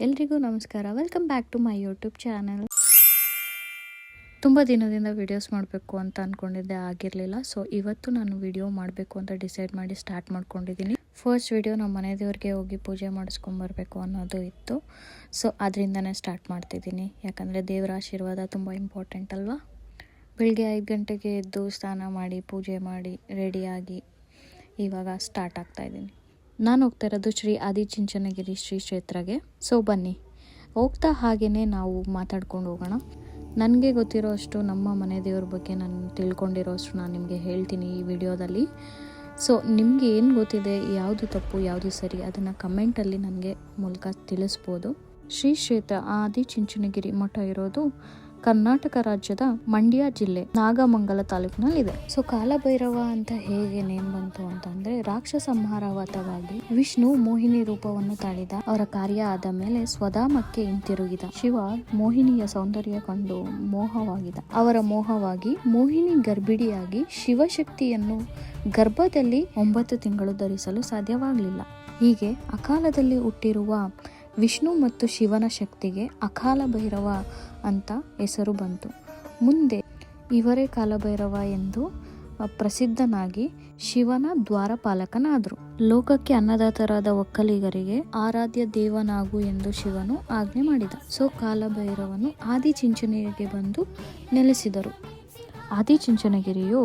ಎಲ್ರಿಗೂ ನಮಸ್ಕಾರ. Welcome back to my YouTube channel. ತುಂಬ ದಿನದಿಂದ ವಿಡಿಯೋಸ್ ಮಾಡಬೇಕು ಅಂತ ಅಂದ್ಕೊಂಡಿದ್ದೆ, ಆಗಿರಲಿಲ್ಲ. ಸೊ ಇವತ್ತು ನಾನು ವಿಡಿಯೋ ಮಾಡಬೇಕು ಅಂತ ಡಿಸೈಡ್ ಮಾಡಿ ಸ್ಟಾರ್ಟ್ ಮಾಡ್ಕೊಂಡಿದ್ದೀನಿ. ಫಸ್ಟ್ ವಿಡಿಯೋ ನಮ್ಮ ಮನೆ ದೇವ್ರಿಗೆ ಹೋಗಿ ಪೂಜೆ ಮಾಡಿಸ್ಕೊಂಬರ್ಬೇಕು ಅನ್ನೋದು ಇತ್ತು. ಸೊ ಅದರಿಂದನೇ ಸ್ಟಾರ್ಟ್ ಮಾಡ್ತಿದ್ದೀನಿ. ಯಾಕಂದರೆ ದೇವರ ಆಶೀರ್ವಾದ ತುಂಬ ಇಂಪಾರ್ಟೆಂಟ್ ಅಲ್ವಾ. ಬೆಳಿಗ್ಗೆ 5 ಗಂಟೆಗೆ ಎದ್ದು ಸ್ನಾನ ಮಾಡಿ ಪೂಜೆ ಮಾಡಿ ರೆಡಿಯಾಗಿ ಇವಾಗ ಸ್ಟಾರ್ಟ್ ಆಗ್ತಾಯಿದ್ದೀನಿ. ನಾನು ಹೋಗ್ತಾ ಇರೋದು ಶ್ರೀ ಆದಿಚುಂಚನಗಿರಿ ಶ್ರೀ ಕ್ಷೇತ್ರಗೆ. ಸೊ ಬನ್ನಿ, ಹೋಗ್ತಾ ಹಾಗೆಯೇ ನಾವು ಮಾತಾಡ್ಕೊಂಡು ಹೋಗೋಣ. ನನಗೆ ಗೊತ್ತಿರೋ ಅಷ್ಟು, ನಮ್ಮ ಮನೆ ದೇವ್ರ ಬಗ್ಗೆ ನಾನು ತಿಳ್ಕೊಂಡಿರೋ ಅಷ್ಟು ನಾನು ನಿಮಗೆ ಹೇಳ್ತೀನಿ ಈ ವಿಡಿಯೋದಲ್ಲಿ. ಸೊ ನಿಮಗೆ ಏನು ಗೊತ್ತಿದೆ, ಯಾವುದು ತಪ್ಪು ಯಾವುದು ಸರಿ, ಅದನ್ನು ಕಮೆಂಟಲ್ಲಿ ನನಗೆ ಮೂಲಕ ತಿಳಿಸ್ಬೋದು. ಶ್ರೀ ಕ್ಷೇತ್ರ ಆದಿಚುಂಚನಗಿರಿ ಮಠ ಇರೋದು ಕರ್ನಾಟಕ ರಾಜ್ಯದ ಮಂಡ್ಯ ಜಿಲ್ಲೆ ನಾಗಮಂಗಲ ತಾಲೂಕಿನಲ್ಲಿದೆ. ಸೊ ಕಾಲಭೈರವ ಅಂತ ಹೇಗೆ ನೇಮ್ ಬಂತು ಅಂತಂದ್ರೆ, ರಾಕ್ಷಸ ಸಂಹಾರವಾತವಾಗಿ ವಿಷ್ಣು ಮೋಹಿನಿ ರೂಪವನ್ನು ತಾಳಿದ. ಅವರ ಕಾರ್ಯ ಆದ ಮೇಲೆ ಸ್ವಧಾಮಕ್ಕೆ ಹಿಂತಿರುಗಿದ ಶಿವ ಮೋಹಿನಿಯ ಸೌಂದರ್ಯ ಕಂಡು ಮೋಹವಾಗಿದ. ಅವರ ಮೋಹವಾಗಿ ಮೋಹಿನಿ ಗರ್ಭಿಣಿಯಾಗಿ ಶಿವಶಕ್ತಿಯನ್ನು ಗರ್ಭದಲ್ಲಿ 9 ತಿಂಗಳು ಧರಿಸಲು ಸಾಧ್ಯವಾಗಲಿಲ್ಲ. ಹೀಗೆ ಅಕಾಲದಲ್ಲಿ ಹುಟ್ಟಿರುವ ವಿಷ್ಣು ಮತ್ತು ಶಿವನ ಶಕ್ತಿಗೆ ಅಕಾಲ ಭೈರವ ಅಂತ ಹೆಸರು ಬಂತು. ಮುಂದೆ ಇವರೇ ಕಾಲಭೈರವ ಎಂದು ಪ್ರಸಿದ್ಧನಾಗಿ ಶಿವನ ದ್ವಾರಪಾಲಕನಾದರು. ಲೋಕಕ್ಕೆ ಅನ್ನದಾತರಾದ ಒಕ್ಕಲಿಗರಿಗೆ ಆರಾಧ್ಯ ದೇವನಾಗು ಎಂದು ಶಿವನು ಆಜ್ಞೆ ಮಾಡಿದ. ಸೊ ಕಾಲಭೈರವನು ಆದಿಚುಂಚನಗಿರಿಗೆ ಬಂದು ನೆಲೆಸಿದರು. ಆದಿಚುಂಚನಗಿರಿಯು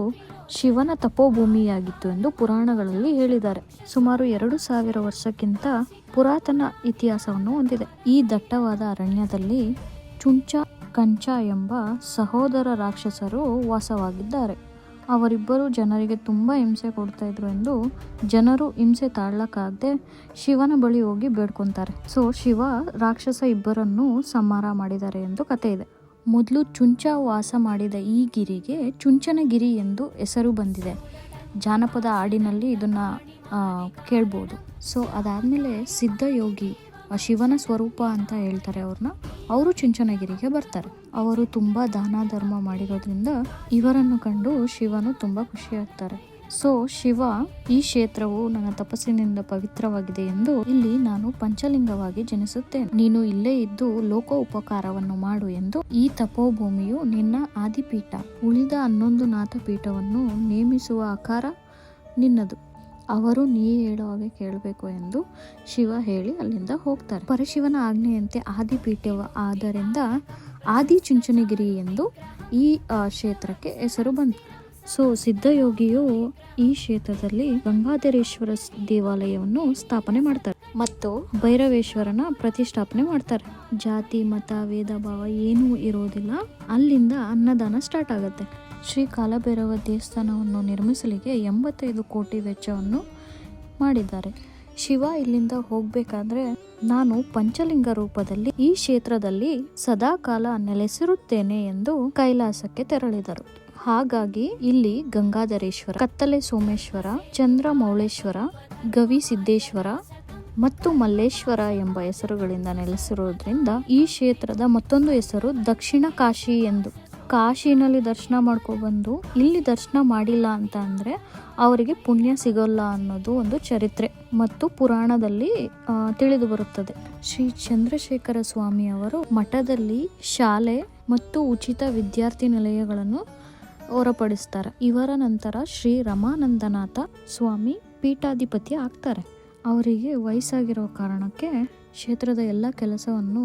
ಶಿವನ ತಪೋಭೂಮಿಯಾಗಿತ್ತು ಎಂದು ಪುರಾಣಗಳಲ್ಲಿ ಹೇಳಿದ್ದಾರೆ. ಸುಮಾರು 2000 ವರ್ಷಕ್ಕಿಂತ ಪುರಾತನ ಇತಿಹಾಸವನ್ನು ಹೊಂದಿದೆ. ಈ ದಟ್ಟವಾದ ಅರಣ್ಯದಲ್ಲಿ ಚುಂಚ ಕಂಚ ಎಂಬ ಸಹೋದರ ರಾಕ್ಷಸರು ವಾಸವಾಗಿದ್ದಾರೆ. ಅವರಿಬ್ಬರು ಜನರಿಗೆ ತುಂಬ ಹಿಂಸೆ ಕೊಡ್ತಾ ಇದ್ರು ಎಂದು ಜನರು ಹಿಂಸೆ ತಾಳ್ಲಕ್ಕಾಗದೆ ಶಿವನ ಬಳಿ ಹೋಗಿ ಬೇಡ್ಕೊತಾರೆ. ಸೊ ಶಿವ ರಾಕ್ಷಸ ಇಬ್ಬರನ್ನು ಸಂಹಾರ ಮಾಡಿದ್ದಾರೆ ಎಂದು ಕಥೆ ಇದೆ. ಮೊದಲು ಚುಂಚ ವಾಸ ಮಾಡಿದ ಈ ಗಿರಿಗೆ ಚುಂಚನಗಿರಿ ಎಂದು ಹೆಸರು ಬಂದಿದೆ. ಜಾನಪದ ಹಾಡಿನಲ್ಲಿ ಇದನ್ನು ಕೇಳ್ಬೋದು. ಸೊ ಅದಾದಮೇಲೆ ಸಿದ್ಧಯೋಗಿ, ಶಿವನ ಸ್ವರೂಪ ಅಂತ ಹೇಳ್ತಾರೆ ಅವ್ರನ್ನ, ಅವರು ಚುಂಚನಗಿರಿಗೆ ಬರ್ತಾರೆ. ಅವರು ತುಂಬ ದಾನ ಧರ್ಮ ಮಾಡಿರೋದ್ರಿಂದ ಇವರನ್ನು ಕಂಡು ಶಿವನು ತುಂಬ ಖುಷಿಯಾಗ್ತಾರೆ. ಸೊ ಶಿವ, ಈ ಕ್ಷೇತ್ರವು ನನ್ನ ತಪಸ್ಸಿನಿಂದ ಪವಿತ್ರವಾಗಿದೆ ಎಂದು ಇಲ್ಲಿ ನಾನು ಪಂಚಲಿಂಗವಾಗಿ ಜನಿಸುತ್ತೇನೆ. ನೀನು ಇಲ್ಲೇ ಇದ್ದು ಲೋಕ ಉಪಕಾರವನ್ನು ಮಾಡು ಎಂದು. ಈ ತಪೋಭೂಮಿಯು ನಿನ್ನ ಆದಿಪೀಠ. ಉಳಿದ 11 ನಾಥಪೀಠವನ್ನು ನೇಮಿಸುವ ಆಕಾರ ನಿನ್ನದು. ಅವರು ನೀ ಹೇಳೋ ಹಾಗೆ ಕೇಳಬೇಕು ಎಂದು ಶಿವ ಹೇಳಿ ಅಲ್ಲಿಂದ ಹೋಗ್ತಾರೆ. ಪರಶಿವನ ಆಜ್ಞೆಯಂತೆ ಆದಿಪೀಠ ಆದ್ದರಿಂದ ಆದಿಚುಂಚನಗಿರಿ ಎಂದು ಈ ಕ್ಷೇತ್ರಕ್ಕೆ ಹೆಸರು ಬಂತು. ಸೊ ಸಿದ್ಧಯೋಗಿಯು ಈ ಕ್ಷೇತ್ರದಲ್ಲಿ ಗಂಗಾಧರೇಶ್ವರ ದೇವಾಲಯವನ್ನು ಸ್ಥಾಪನೆ ಮಾಡ್ತಾರೆ ಮತ್ತು ಭೈರವೇಶ್ವರನ ಪ್ರತಿಷ್ಠಾಪನೆ ಮಾಡ್ತಾರೆ. ಜಾತಿ ಮತ ಭೇದ ಭಾವ ಏನೂ ಇರೋದಿಲ್ಲ. ಅಲ್ಲಿಂದ ಅನ್ನದಾನ ಸ್ಟಾರ್ಟ್ ಆಗುತ್ತೆ. ಶ್ರೀ ಕಾಲಭೈರವ ದೇವಸ್ಥಾನವನ್ನು ನಿರ್ಮಿಸಲಿಕ್ಕೆ 85 ಕೋಟಿ ವೆಚ್ಚವನ್ನು ಮಾಡಿದ್ದಾರೆ. ಶಿವ ಇಲ್ಲಿಂದ ಹೋಗ್ಬೇಕಾದ್ರೆ, ನಾನು ಪಂಚಲಿಂಗ ರೂಪದಲ್ಲಿ ಈ ಕ್ಷೇತ್ರದಲ್ಲಿ ಸದಾ ಕಾಲ ನೆಲೆಸಿರುತ್ತೇನೆ ಎಂದು ಕೈಲಾಸಕ್ಕೆ ತೆರಳಿದರು. ಹಾಗಾಗಿ ಇಲ್ಲಿ ಗಂಗಾಧರೇಶ್ವರ, ಕತ್ತಲೆ ಸೋಮೇಶ್ವರ, ಚಂದ್ರಮೌಳೇಶ್ವರ, ಗವಿಸಿದ್ದೇಶ್ವರ ಮತ್ತು ಮಲ್ಲೇಶ್ವರ ಎಂಬ ಹೆಸರುಗಳಿಂದ ನೆಲೆಸಿರೋದ್ರಿಂದ ಈ ಕ್ಷೇತ್ರದ ಮತ್ತೊಂದು ಹೆಸರು ದಕ್ಷಿಣ ಕಾಶಿ ಎಂದು. ಕಾಶಿನಲ್ಲಿ ದರ್ಶನ ಮಾಡ್ಕೊಬಂದು ಇಲ್ಲಿ ದರ್ಶನ ಮಾಡಿಲ್ಲ ಅಂತ ಅಂದರೆ ಅವರಿಗೆ ಪುಣ್ಯ ಸಿಗೋಲ್ಲ ಅನ್ನೋದು ಒಂದು ಚರಿತ್ರೆ ಮತ್ತು ಪುರಾಣದಲ್ಲಿ ತಿಳಿದು ಬರುತ್ತದೆ. ಶ್ರೀ ಚಂದ್ರಶೇಖರ ಸ್ವಾಮಿ ಅವರು ಮಠದಲ್ಲಿ ಶಾಲೆ ಮತ್ತು ಉಚಿತ ವಿದ್ಯಾರ್ಥಿ ನಿಲಯಗಳನ್ನು ಹೊರಪಡಿಸ್ತಾರೆ. ಇವರ ನಂತರ ಶ್ರೀ ರಮಾನಂದನಾಥ ಸ್ವಾಮಿ ಪೀಠಾಧಿಪತಿ ಆಗ್ತಾರೆ. ಅವರಿಗೆ ವಯಸ್ಸಾಗಿರೋ ಕಾರಣಕ್ಕೆ ಕ್ಷೇತ್ರದ ಎಲ್ಲ ಕೆಲಸವನ್ನು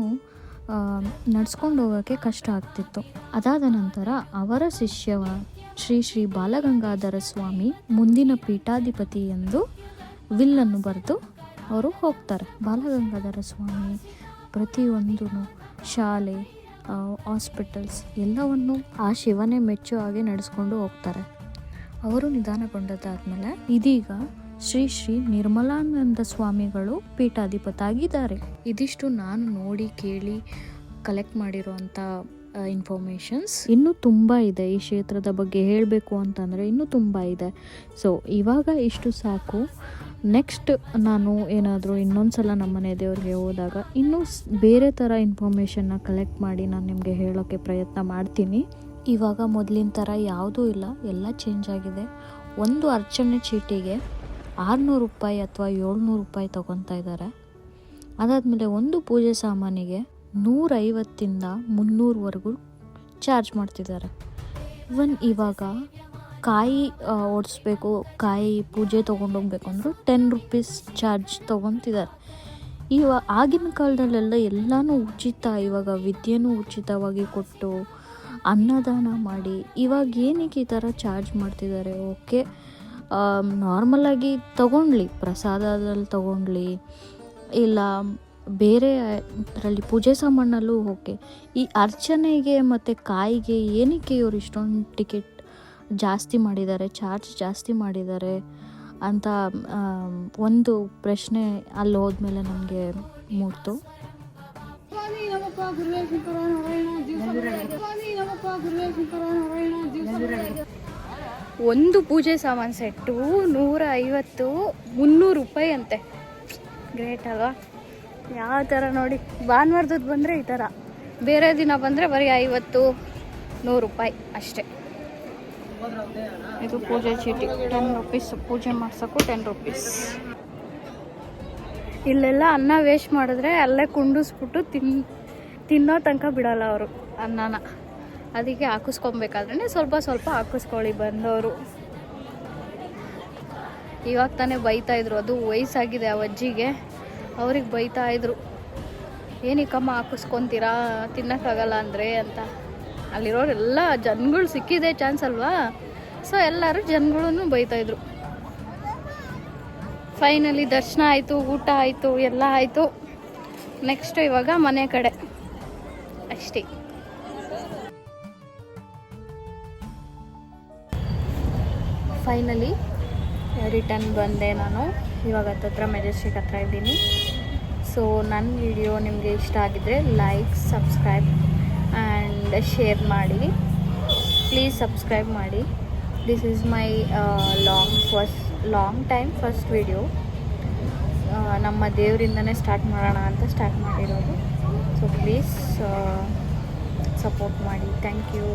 ನಡೆಸ್ಕೊಂಡು ಹೋಗೋಕ್ಕೆ ಕಷ್ಟ ಆಗ್ತಿತ್ತು. ಅದಾದ ನಂತರ ಅವರ ಶಿಷ್ಯ ಶ್ರೀ ಬಾಲಗಂಗಾಧರ ಸ್ವಾಮಿ ಮುಂದಿನ ಪೀಠಾಧಿಪತಿ ಎಂದು ವಿಲ್ಲನ್ನು ಬರೆದು ಅವರು ಹೋಗ್ತಾರೆ. ಬಾಲಗಂಗಾಧರ ಸ್ವಾಮಿ ಪ್ರತಿಯೊಂದು ಶಾಲೆ, ಹಾಸ್ಪಿಟಲ್ಸ್ ಎಲ್ಲವನ್ನು ಆ ಶಿವನೇ ಮೆಚ್ಚೋ ಹಾಗೆ ನಡೆಸ್ಕೊಂಡು ಹೋಗ್ತಾರೆ. ಅವರು ನಿಧಾನಗೊಂಡದಾದ್ಮೇಲೆ ಇದೀಗ ಶ್ರೀ ನಿರ್ಮಲಾನಂದ ಸ್ವಾಮಿಗಳು ಪೀಠಾಧಿಪತಿಯಾಗಿದ್ದಾರೆ. ಇದಿಷ್ಟು ನಾನು ನೋಡಿ ಕೇಳಿ ಕಲೆಕ್ಟ್ ಮಾಡಿರೋಂಥ ಇನ್ಫಾರ್ಮೇಷನ್ಸ್. ಇನ್ನೂ ತುಂಬ ಇದೆ ಈ ಕ್ಷೇತ್ರದ ಬಗ್ಗೆ ಹೇಳಬೇಕು ಅಂತಂದರೆ, ಇನ್ನೂ ತುಂಬ ಇದೆ. ಸೊ ಇವಾಗ ಇಷ್ಟು ಸಾಕು. ನೆಕ್ಸ್ಟ್ ನಾನು ಏನಾದರೂ ಇನ್ನೊಂದ್ಸಲ ನಮ್ಮನೆ ದೇವ್ರಿಗೆ ಹೋದಾಗ ಇನ್ನೂ ಬೇರೆ ಥರ ಇನ್ಫಾರ್ಮೇಷನ್ನ ಕಲೆಕ್ಟ್ ಮಾಡಿ ನಾನು ನಿಮಗೆ ಹೇಳೋಕ್ಕೆ ಪ್ರಯತ್ನ ಮಾಡ್ತೀನಿ. ಇವಾಗ ಮೊದಲಿನ ಥರ ಯಾವುದೂ ಇಲ್ಲ, ಎಲ್ಲ ಚೇಂಜ್ ಆಗಿದೆ. ಒಂದು ಅರ್ಚನೆ ಚೀಟಿಗೆ 600 ರೂಪಾಯಿ ಅಥವಾ 700 ರೂಪಾಯಿ ತೊಗೊತಾ ಇದ್ದಾರೆ. ಅದಾದಮೇಲೆ ಒಂದು ಪೂಜೆ ಸಾಮಾನಿಗೆ 150ಇಂದ 300ವರೆಗೂ ಚಾರ್ಜ್ ಮಾಡ್ತಿದ್ದಾರೆ. ಇವಾಗ ಕಾಯಿ ಓಡಿಸ್ಬೇಕು, ಕಾಯಿ ಪೂಜೆ ತೊಗೊಂಡೋಗ್ಬೇಕು ಅಂದರೂ 10 ರೂಪೀಸ್ ಚಾರ್ಜ್ ತೊಗೊತಿದ್ದಾರೆ. ಆಗಿನ ಕಾಲದಲ್ಲೆಲ್ಲ ಎಲ್ಲನೂ ಉಚಿತ, ಇವಾಗ ವಿದ್ಯೆನೂ ಉಚಿತವಾಗಿ ಕೊಟ್ಟು ಅನ್ನದಾನ ಮಾಡಿ, ಇವಾಗ ಏನಕ್ಕೆ ಈ ಥರ ಚಾರ್ಜ್ ಮಾಡ್ತಿದ್ದಾರೆ? ಓಕೆ, ನಾರ್ಮಲಾಗಿ ತೊಗೊಂಡ್ಲಿ, ಪ್ರಸಾದದಲ್ಲಿ ತೊಗೊಂಡ್ಲಿ, ಇಲ್ಲ ಬೇರೆ ಇದರಲ್ಲಿ ಪೂಜೆ ಸಾಮಾನಲ್ಲೂ ಓಕೆ. ಈ ಅರ್ಚನೆಗೆ ಮತ್ತು ಕಾಯಿಗೆ ಏನಕ್ಕೆ ಇವರು ಇಷ್ಟೊಂದು ಟಿಕೆಟ್ ಜಾಸ್ತಿ ಮಾಡಿದ್ದಾರೆ, ಚಾರ್ಜ್ ಜಾಸ್ತಿ ಮಾಡಿದ್ದಾರೆ ಅಂತ ಒಂದು ಪ್ರಶ್ನೆ ಅಲ್ಲಿ ಹೋದ್ಮೇಲೆ ನನಗೆ ಮೂಡ್ತು. ಒಂದು ಪೂಜೆ ಸಾಮಾನು ಸೆಟ್ಟು 150, 300 ರೂಪಾಯಿ ಅಂತೆ. ಗ್ರೇಟ್ ಅಲ್ವಾ? ಯಾವ ಥರ ನೋಡಿ, ಭಾನುವಾರದ್ದು ಬಂದರೆ ಈ ಥರ, ಬೇರೆ ದಿನ ಬಂದರೆ ಬರೀ 50, 100 ರೂಪಾಯಿ ಅಷ್ಟೇ. ಇದು ಪೂಜೆ ಚೀಟಿ 10 ರೂಪೀಸ್, ಪೂಜೆ ಮಾಡ್ಸೋಕ್ಕೂ 10 ರೂಪೀಸ್. ಇಲ್ಲೆಲ್ಲ ಅನ್ನ ವೇಸ್ಟ್ ಮಾಡಿದ್ರೆ ಅಲ್ಲೇ ಕುಂಡಿಸ್ಬಿಟ್ಟು ತಿನ್ನೋ ತನಕ ಬಿಡಲ್ಲ ಅವರು ಅನ್ನನ. ಅದಕ್ಕೆ ಹಾಕಿಸ್ಕೊಬೇಕಾದ್ರೆ ಸ್ವಲ್ಪ ಸ್ವಲ್ಪ ಹಾಕಿಸ್ಕೊಳ್ಳಿ ಬಂದವರು. ಇವಾಗ ತಾನೇ ಬೈತಾಯಿದ್ರು, ಅದು ವಯಸ್ಸಾಗಿದೆ ಆ ಅಜ್ಜಿಗೆ, ಅವ್ರಿಗೆ ಬೈತಾಯಿದ್ರು, ಏನಕ್ಕಮ್ಮ ಹಾಕಿಸ್ಕೊತೀರಾ, ತಿನ್ನೋಕ್ಕಾಗಲ್ಲ ಅಂದರೆ ಅಂತ. ಅಲ್ಲಿರೋರೆಲ್ಲ ಜನಗಳು ಸಿಕ್ಕಿದೆ ಚಾನ್ಸ್ ಅಲ್ವಾ, ಸೊ ಎಲ್ಲರೂ ಜನಗಳೂ ಬೈತಾಯಿದ್ರು. ಫೈನಲಿ ದರ್ಶನ ಆಯಿತು, ಊಟ ಆಯಿತು, ಎಲ್ಲ ಆಯಿತು. ನೆಕ್ಸ್ಟ್ ಇವಾಗ ಮನೆ ಕಡೆ ಅಷ್ಟೇ. ಫೈನಲಿ ರಿಟರ್ನ್ ಬಂದೆ ನಾನು. ಇವಾಗ ಹತ್ತತ್ರ ಮೆಜೆಸ್ಟಿಕ್ ಹತ್ರ ಇದ್ದೀನಿ. ಸೊ ನನ್ನ ವಿಡಿಯೋ ನಿಮಗೆ ಇಷ್ಟ ಆಗಿದ್ದರೆ ಲೈಕ್, ಸಬ್ಸ್ಕ್ರೈಬ್ ಆ್ಯಂಡ್ ಶೇರ್ ಮಾಡಿ. ಪ್ಲೀಸ್ ಸಬ್ಸ್ಕ್ರೈಬ್ ಮಾಡಿ. This is my long time first video. ನಮ್ಮ ದೇವರಿಂದನೇ ಸ್ಟಾರ್ಟ್ ಮಾಡೋಣ ಅಂತ ಸ್ಟಾರ್ಟ್ ಮಾಡಿರೋದು. ಸೊ ಪ್ಲೀಸ್ ಸಪೋರ್ಟ್ ಮಾಡಿ. Thank you.